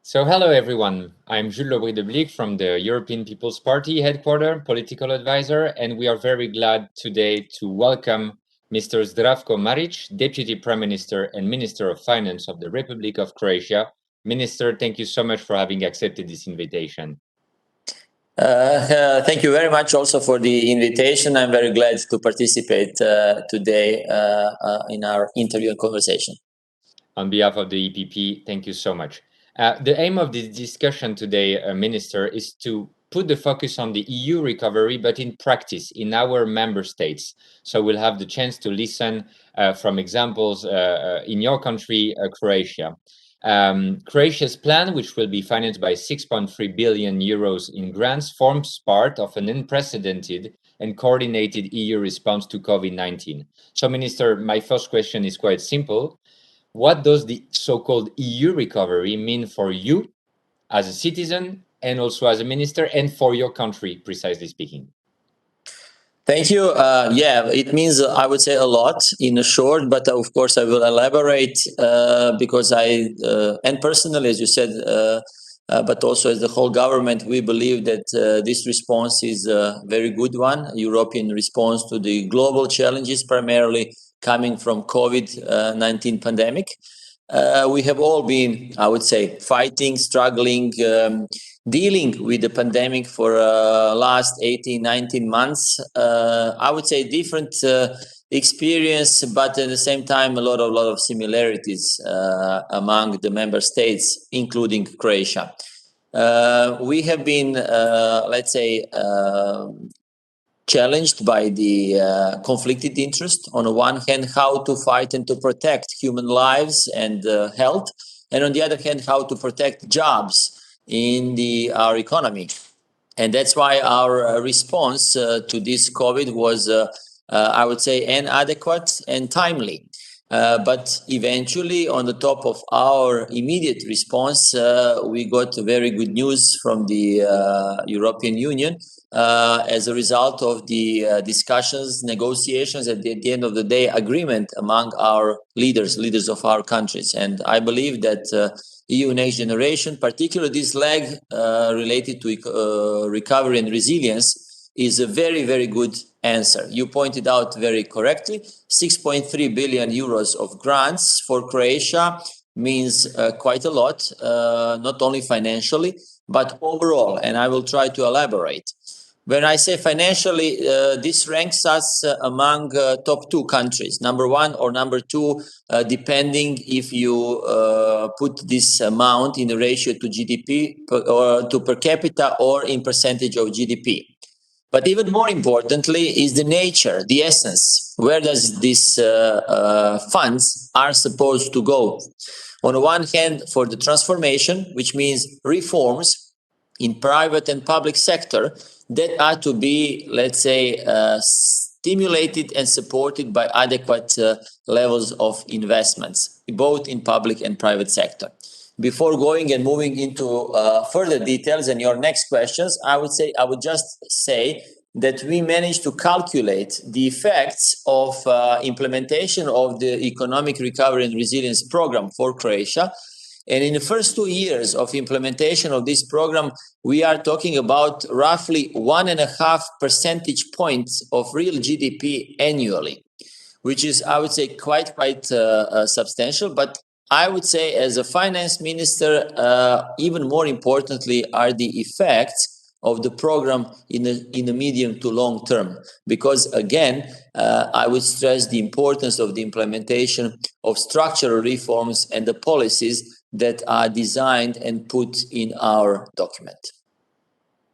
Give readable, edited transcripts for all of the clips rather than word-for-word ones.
So, hello everyone. I'm Jules Lebris-de from the European People's Party headquarters, political advisor, and we are very glad today to welcome Mr. Zdravko Marić, Deputy Prime Minister and Minister of Finance of the Republic of Croatia. Minister, thank you so much for having accepted this invitation. Thank you very much also for the invitation. I'm very glad to participate today in our interview and conversation. On behalf of the EPP, thank you so much. The aim of this discussion today, Minister, is to put the focus on the EU recovery, but in practice, in our member states. So we'll have the chance to listen from examples in your country, Croatia. Croatia's plan, which will be financed by 6.3 billion euros in grants, forms part of an unprecedented and coordinated EU response to COVID-19. So, Minister, my first question is quite simple. What does the so-called EU recovery mean for you as a citizen and also as a minister and for your country, precisely speaking? Thank you. Yeah, it means, I would say, a lot in a short, but of course I will elaborate because and personally, as you said, but also as the whole government, we believe that this response is a very good one, European response to the global challenges, primarily coming from COVID-19 pandemic. We have all been, I would say, fighting, struggling, dealing with the pandemic for last 18, 19 months. I would say different experience, but at the same time, a lot of similarities among the member states, including Croatia. We have been, let's say, challenged by the conflicted interest. On the one hand, how to fight and to protect human lives and health, and on the other hand, how to protect jobs in our economy. And that's why our response to this COVID was, I would say, inadequate and timely. But eventually, on the top of our immediate response, we got very good news from the European Union as a result of the discussions, negotiations, at the end of the day, agreement among our leaders of our countries. And I believe that EU Next Generation, particularly this leg related to recovery and resilience, is a very, very good answer. You pointed out very correctly, 6.3 billion euros of grants for Croatia means quite a lot, not only financially, but overall. And I will try to elaborate. When I say financially, this ranks us among top two countries, number one or number two, depending if you put this amount in the ratio to GDP or to per capita or in percentage of GDP. But even more importantly is the nature, the essence. Where does these funds are supposed to go? On the one hand, for the transformation, which means reforms in private and public sector that are to be, let's say, stimulated and supported by adequate levels of investments, both in public and private sector. Before going and moving into further details and your next questions, I would just say that we managed to calculate the effects of implementation of the Economic Recovery and Resilience Program for Croatia. And in the first 2 years of implementation of this program, we are talking about roughly 1.5 percentage points of real GDP annually, which is, I would say, quite substantial. But I would say, as a finance minister, even more importantly are the effects of the program in the medium to long term. Because again, I would stress the importance of the implementation of structural reforms and the policies that are designed and put in our document.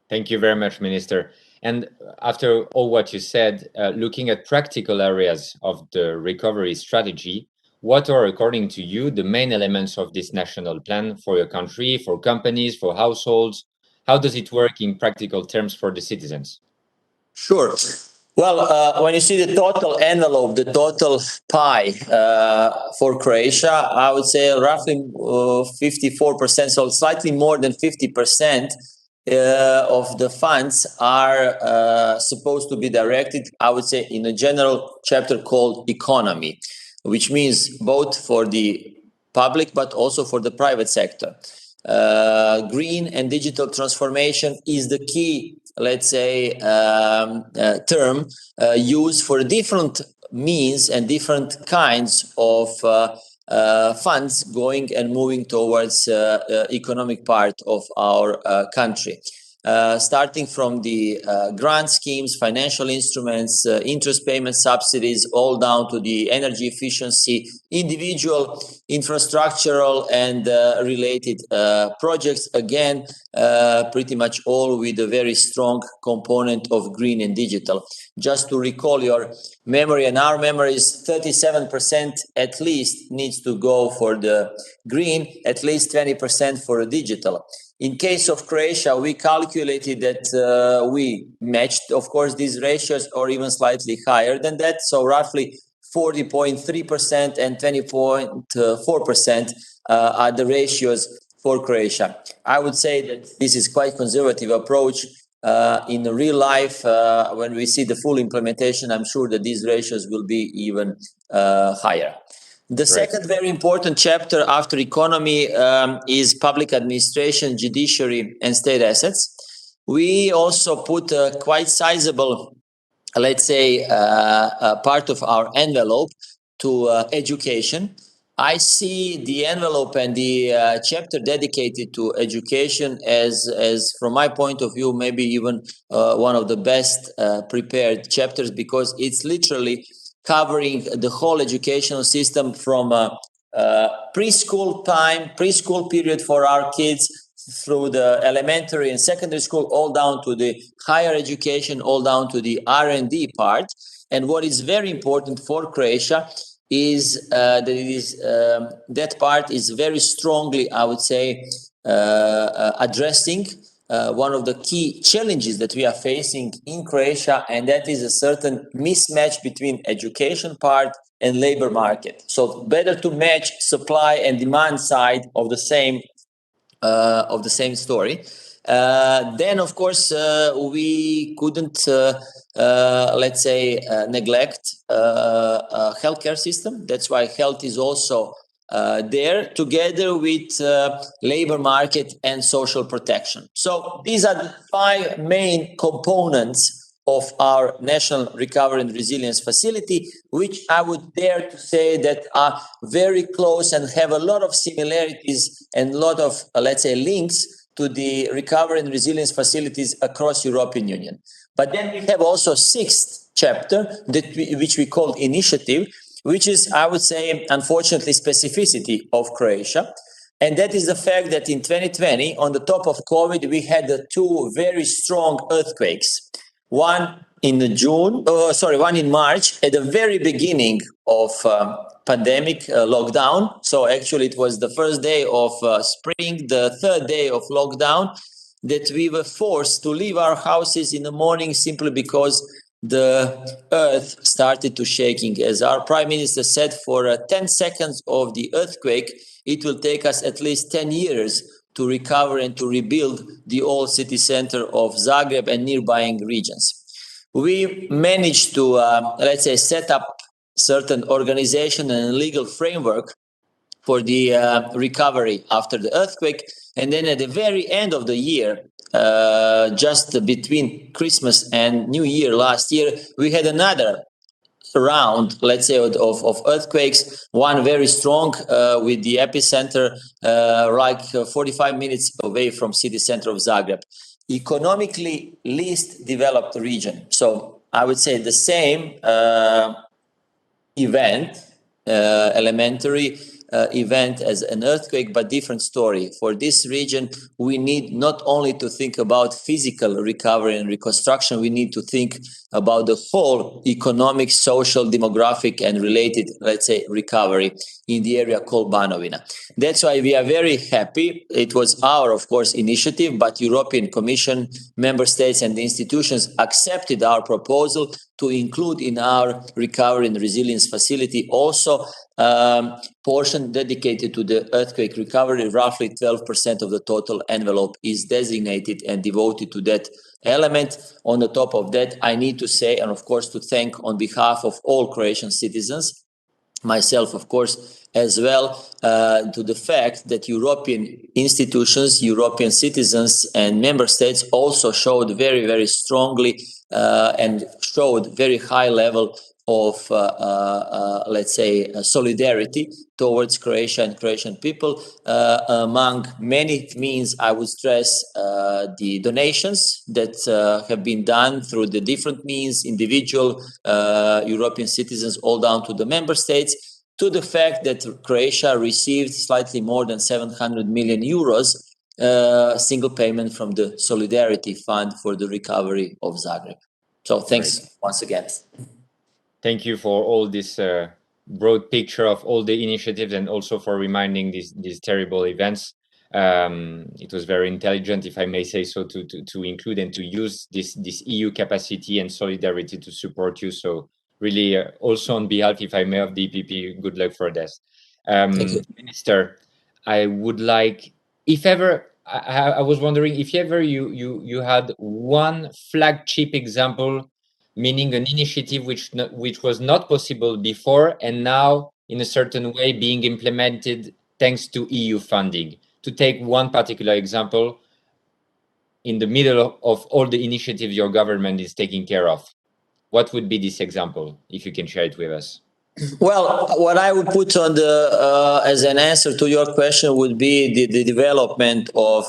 Thank you very much, Minister. And after all what you said, looking at practical areas of the recovery strategy, what are, according to you, the main elements of this national plan for your country, for companies, for households? How does it work in practical terms for the citizens? Sure. Well, when you see the total envelope, the total pie for Croatia, I would say roughly 54%, so slightly more than 50% of the funds are supposed to be directed, I would say, in a general chapter called economy, which means both for the public but also for the private sector. green and digital transformation is the key, let's say, term used for different means and different kinds of funds going and moving towards economic part of our country. Starting from the grant schemes, financial instruments, interest payment subsidies, all down to the energy efficiency, individual infrastructural and related projects, again, pretty much all with a very strong component of green and digital. Just to recall your memory and our memories, 37% at least needs to go for the green, at least 20% for the digital. In case of Croatia, we calculated that we matched, of course, these ratios or even slightly higher than that. So roughly 40.3% and 20.4% are the ratios for Croatia. I would say that this is quite conservative approach. In real life, when we see the full implementation, I'm sure that these ratios will be even higher. The second very important chapter after economy is public administration, judiciary, and state assets. We also put a quite sizable, let's say, part of our envelope to education. I see the envelope and the chapter dedicated to education as, from my point of view, maybe even one of the best prepared chapters, because it's literally covering the whole educational system from preschool period for our kids, through the elementary and secondary school, all down to the higher education, all down to the R&D part. And what is very important for Croatia is that part is very strongly, I would say, addressing one of the key challenges that we are facing in Croatia, and that is a certain mismatch between education part and labor market. So better to match supply and demand side of the same story. Then, of course, we couldn't, let's say, neglect healthcare system. That's why health is also there, together with labor market and social protection. So these are the 5 main components of our National Recovery and Resilience Facility, which I would dare to say that are very close and have a lot of similarities and a lot of, let's say, links to the recovery and resilience facilities across European Union. But then we have also 6th chapter, which we call initiative, which is, I would say, unfortunately, specificity of Croatia. And that is the fact that in 2020, on the top of COVID, we had 2 very strong earthquakes. One in March, at the very beginning of pandemic lockdown. So actually, it was the first day of spring, the 3rd day of lockdown, that we were forced to leave our houses in the morning simply because the earth started to shaking. As our prime minister said, for 10 seconds of the earthquake, it will take us at least 10 years to recover and to rebuild the old city center of Zagreb and nearby regions. We managed to, let's say, set up certain organization and legal framework for the recovery after the earthquake. And then at the very end of the year, just between Christmas and New Year last year, we had another round, let's say, of earthquakes, one very strong with the epicenter like 45 minutes away from city center of Zagreb. Economically least developed region. So I would say the same event, elementary event as an earthquake, but different story. For this region, we need not only to think about physical recovery and reconstruction, we need to think about the whole economic, social, demographic, and related, let's say, recovery in the area called Banovina. That's why we are very happy. It was our, of course, initiative, but European Commission, member states, and the institutions accepted our proposal to include in our recovery and resilience facility also portion dedicated to the earthquake recovery. Roughly 12% of the total envelope is designated and devoted to that element. On the top of that, I need to say, and of course to thank on behalf of all Croatian citizens, myself, of course, as well, to the fact that European institutions, European citizens, and member states also showed very, very strongly and showed very high level of, let's say, solidarity towards Croatia and Croatian people. Among many means, I would stress the donations that have been done through the different means, individual European citizens, all down to the member states, to the fact that Croatia received slightly more than 700 million euros single payment from the Solidarity Fund for the recovery of Zagreb. So thanks once again. Thank you for all this broad picture of all the initiatives, and also for reminding these terrible events. It was very intelligent, if I may say so, to include and to use this EU capacity and solidarity to support you. So really, also on behalf, if I may, of the EPP, good luck for this. Minister, I would like, if ever, I was wondering if ever you had one flagship example, meaning an initiative which was not possible before and now in a certain way being implemented thanks to EU funding. To take one particular example, in the middle of all the initiatives your government is taking care of, what would be this example, if you can share it with us? Well, what I would put on the as an answer to your question would be the development of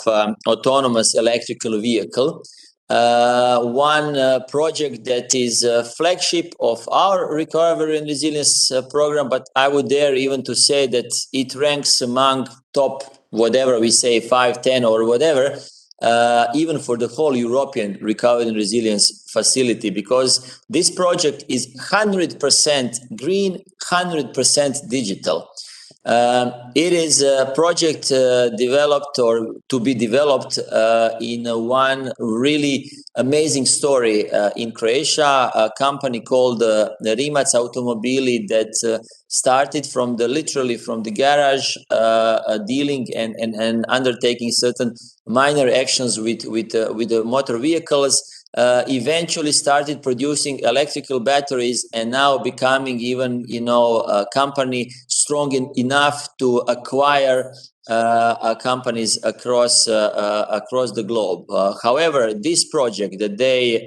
autonomous electrical vehicle. One project that is a flagship of our recovery and resilience program, but I would dare even to say that it ranks among top, whatever we say, 5, 10 or whatever, even for the whole European recovery and resilience facility, because this project is 100% green, 100% digital. It is a project developed or to be developed in one really amazing story in Croatia, a company called Rimac Automobili that started from literally from the garage, dealing and undertaking certain minor actions with the motor vehicles. Eventually started producing electrical batteries, and now becoming even a company strong enough to acquire companies across the globe. However, this project that they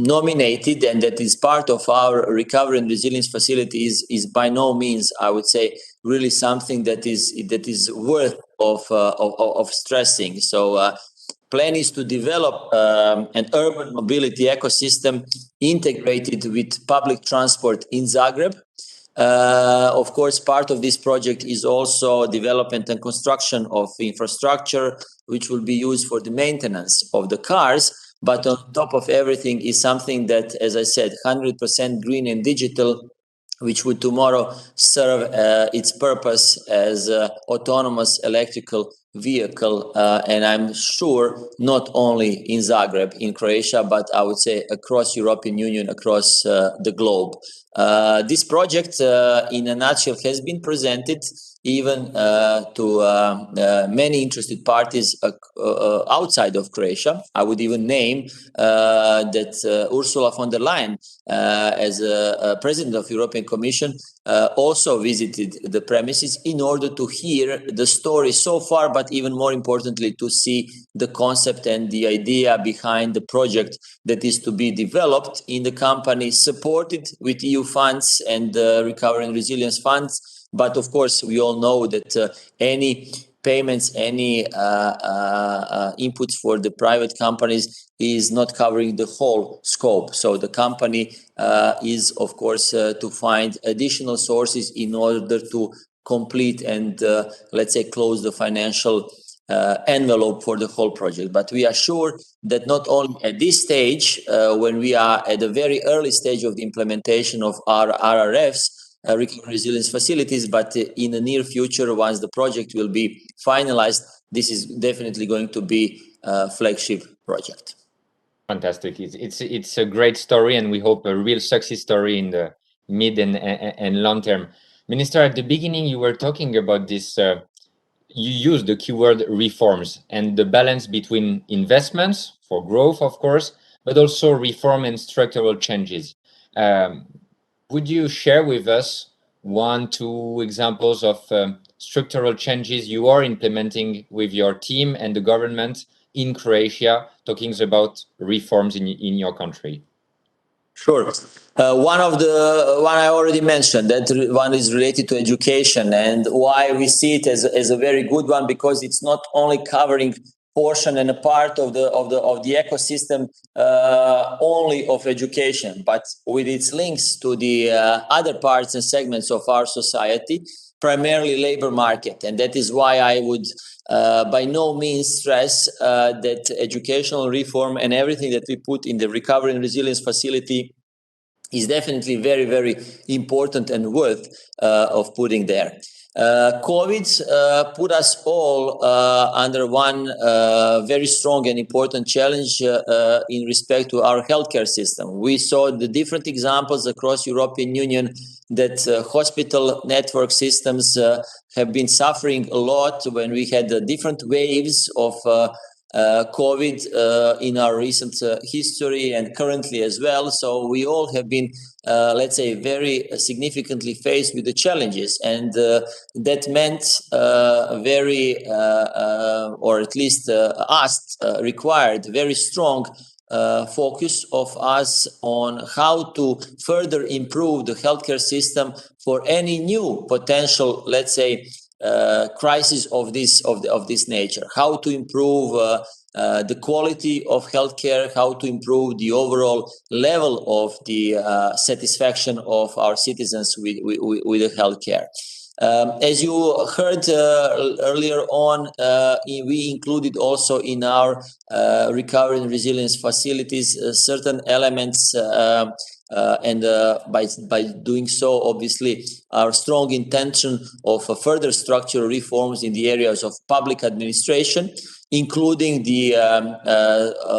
nominated and that is part of our recovery and resilience facility is by no means, I would say, really something that is worth of stressing. So plan is to develop an urban mobility ecosystem integrated with public transport in Zagreb. Of course, part of this project is also development and construction of infrastructure, which will be used for the maintenance of the cars. But on top of everything is something that, as I said, 100% green and digital, which would tomorrow serve its purpose as autonomous electrical vehicle, and I'm sure not only in Zagreb, in Croatia, but I would say across European Union, across the globe. This project, in a nutshell, has been presented even to many interested parties outside of Croatia. I would even name that Ursula von der Leyen, as a president of European Commission, also visited the premises in order to hear the story so far, but even more importantly, to see the concept and the idea behind the project that is to be developed in the company, supported with EU funds and recovery and resilience funds. But of course, we all know that any payments, any inputs for the private companies is not covering the whole scope. So the company is, of course, to find additional sources in order to complete and, let's say, close the financial envelope for the whole project. But we are sure that not only at this stage, when we are at the very early stage of the implementation of our RRFs, recovery resilience facilities, but in the near future, once the project will be finalized, this is definitely going to be a flagship project. Fantastic. It's a great story, and we hope a real success story in the mid and long term. Minister, at the beginning, you were talking about this, you used the keyword reforms and the balance between investments for growth, of course, but also reform and structural changes. Would you share with us one, two examples of structural changes you are implementing with your team and the government in Croatia, talking about reforms in your country? Sure. One I already mentioned, that one is related to education, and why we see it as a very good one, because it's not only covering portion and a part of the ecosystem only of education, but with its links to the other parts and segments of our society, primarily labor market. And that is why I would by no means stress that educational reform and everything that we put in the recovery and resilience facility is definitely very, very important and worth of putting there. COVID put us all under one very strong and important challenge in respect to our healthcare system. We saw the different examples across European Union that hospital network systems have been suffering a lot when we had different waves of COVID in our recent history and currently as well. So we all have been, let's say, very significantly faced with the challenges. And that meant very, or at least required very strong focus of us on how to further improve the healthcare system for any new potential, let's say, crisis of this nature. How to improve the quality of healthcare, how to improve the overall level of the satisfaction of our citizens with the healthcare. As you heard earlier on, we included also in our recovery and resilience facilities certain elements and by doing so, obviously, our strong intention of further structural reforms in the areas of public administration, including the,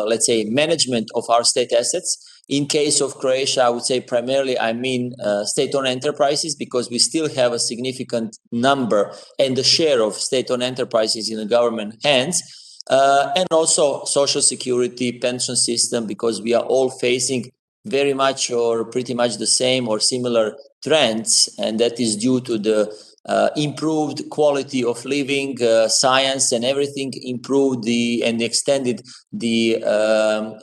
let's say, management of our state assets. In case of Croatia, I would say primarily, I mean state-owned enterprises, because we still have a significant number and the share of state-owned enterprises in the government hands. And also social security, pension system, because we are all facing very much or pretty much the same or similar trends, and that is due to the improved quality of living, science and everything improved and extended the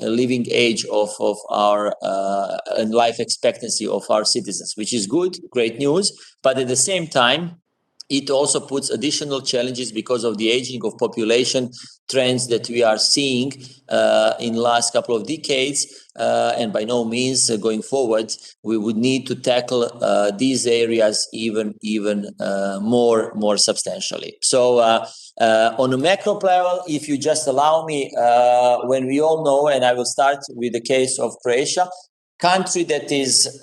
living age of our and life expectancy of our citizens, which is good, great news. But at the same time, it also puts additional challenges because of the aging of population trends that we are seeing in the last couple of decades. And by no means going forward, we would need to tackle these areas even more substantially. So on a macro level, if you just allow me, when we all know, and I will start with the case of Croatia, country that is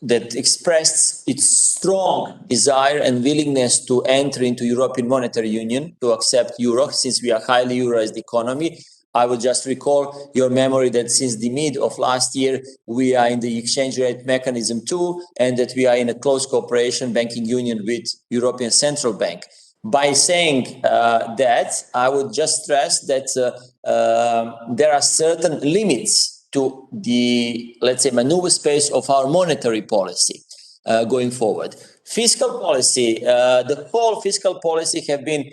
that expressed its strong desire and willingness to enter into European Monetary Union, to accept euro, since we are highly euroized economy. I will just recall your memory that since the mid of last year, we are in the exchange rate mechanism too, and that we are in a close cooperation banking union with European Central Bank. By saying that, I would just stress that there are certain limits to the, let's say, maneuver space of our monetary policy going forward. Fiscal policy, the whole fiscal policy have been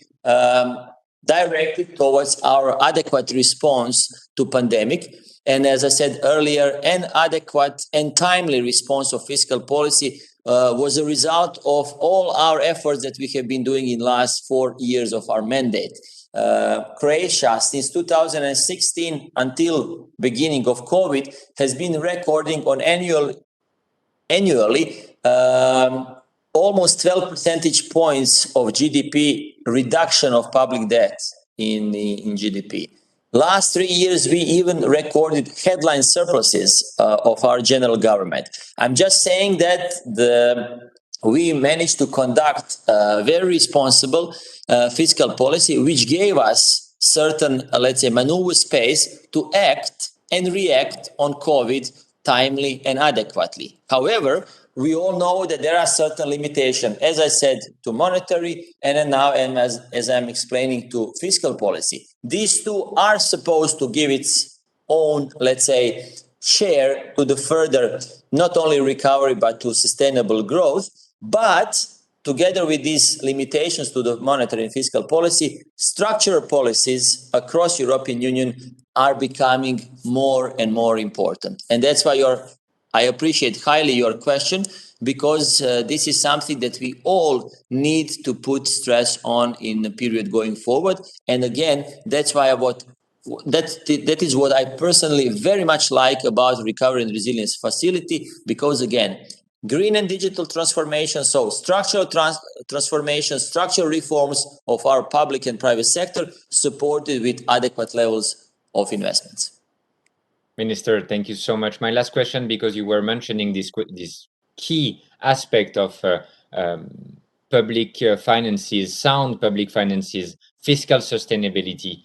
directed towards our adequate response to pandemic. And as I said earlier, an adequate and timely response of fiscal policy was a result of all our efforts that we have been doing in the last 4 years of our mandate. Croatia, since 2016 until beginning of COVID, has been recording on annually almost 12 percentage points of GDP reduction of public debt in GDP. Last 3 years, we even recorded headline surpluses of our general government. I'm just saying that we managed to conduct very responsible fiscal policy, which gave us certain, let's say, maneuver space to act and react on COVID timely and adequately. However, we all know that there are certain limitations, as I said, to monetary, and then now, and as I'm explaining, to fiscal policy. These two are supposed to give its own, let's say, share to the further, not only recovery, but to sustainable growth. But together with these limitations to the monetary and fiscal policy, structural policies across European Union are becoming more and more important. And that's why I appreciate highly your question, because this is something that we all need to put stress on in the period going forward. And again, that's why that is what I personally very much like about Recovery and Resilience Facility, because again, green and digital transformation, so structural transformation, structural reforms of our public and private sector, supported with adequate levels of investments. Minister, thank you so much. My last question, because you were mentioning this key aspect of public finances, sound public finances, fiscal sustainability.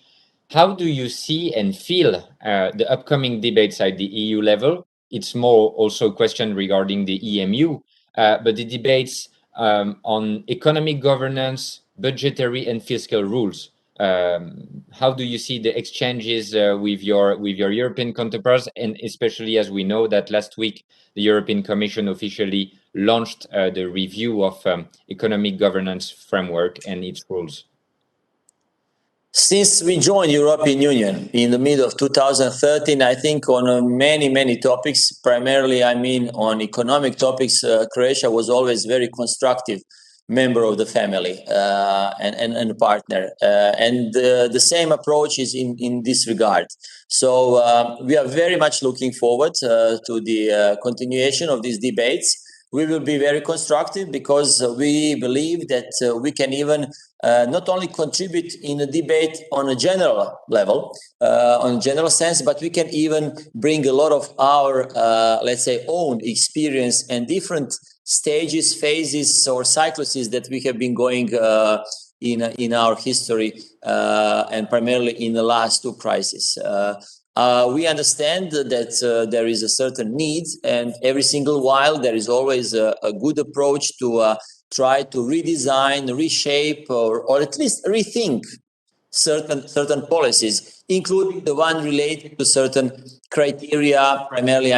How do you see and feel the upcoming debates at the EU level? It's more also a question regarding the EMU, but the debates on economic governance, budgetary and fiscal rules. How do you see the exchanges with your European counterparts, and especially as we know that last week the European Commission officially launched the review of economic governance framework and its rules? Since we joined European Union in the middle of 2013, I think on many topics, primarily on economic topics, Croatia was always very constructive member of the family and partner. And the same approach is in this regard. So we are very much looking forward to the continuation of these debates. We will be very constructive because we believe that we can even not only contribute in a debate on a general level, on a general sense, but we can even bring a lot of our, let's say, own experience and different stages, phases, or cycluses that we have been going in our history and primarily in the last two crises. We understand that there is a certain need, and every single while there is always a good approach to try to redesign, reshape, or at least rethink certain policies, including the one related to certain criteria, primarily,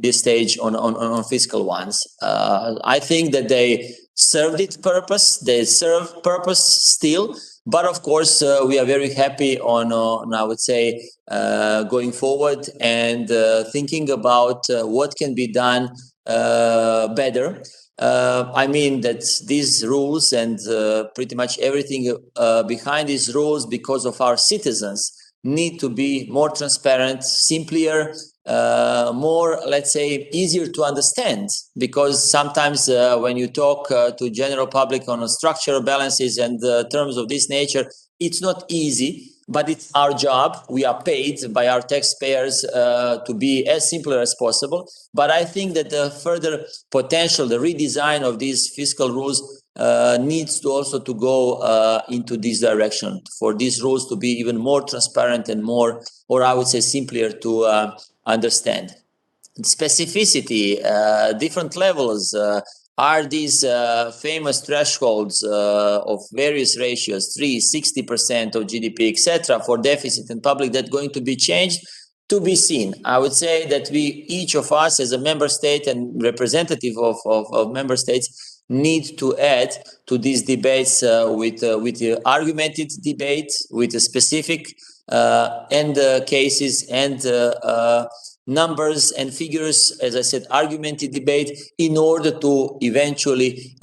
this stage on fiscal ones. I think that they served its purpose, they serve purpose still, but of course, we are very happy on I would say, going forward and thinking about what can be done better. That these rules and pretty much everything behind these rules, because of our citizens, need to be more transparent, simpler, more, let's say, easier to understand. Because sometimes when you talk to general public on structural balances and terms of this nature, it's not easy. But it's our job. We are paid by our taxpayers to be as simple as possible. But I think that the further potential, the redesign of these fiscal rules needs to also to go into this direction, for these rules to be even more transparent and more, or I would say, simpler to understand. Specificity, different levels, are these famous thresholds of various ratios, 60% of GDP, etc., for deficit and public debt going to be changed? To be seen. I would say that we, each of us as a member state and representative of member states, need to add to these debates with the argumented debate, with the specific and cases and numbers and figures, as I said, argumented debate, in order to eventually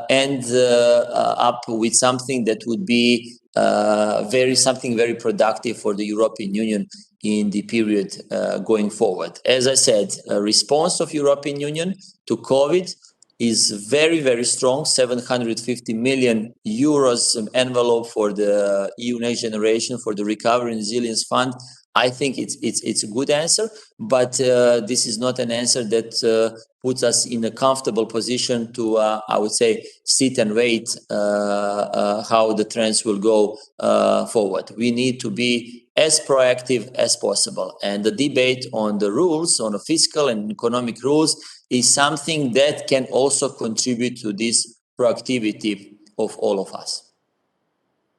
end up with something that would be something very productive for the European Union in the period going forward. As I said, a response of European Union to COVID is very, very strong. 750 million euros envelope for the EU Next Generation, for the Recovery and Resilience Fund. I think it's a good answer, but this is not an answer that puts us in a comfortable position to, I would say, sit and wait how the trends will go forward. We need to be as proactive as possible. And the debate on the rules, on the fiscal and economic rules, is something that can also contribute to this proactivity of all of us.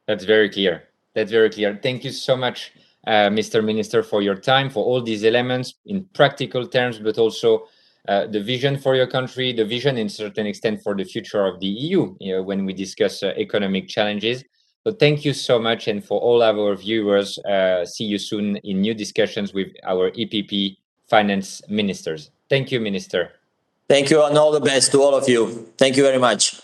That's very clear. That's very clear. Thank you so much, Mr. Minister, for your time, for all these elements in practical terms, but also the vision for your country, the vision in certain extent for the future of the EU, when we discuss economic challenges. So thank you so much. And for all our viewers, see you soon in new discussions with our EPP finance ministers. Thank you, Minister. Thank you, and all the best to all of you. Thank you very much.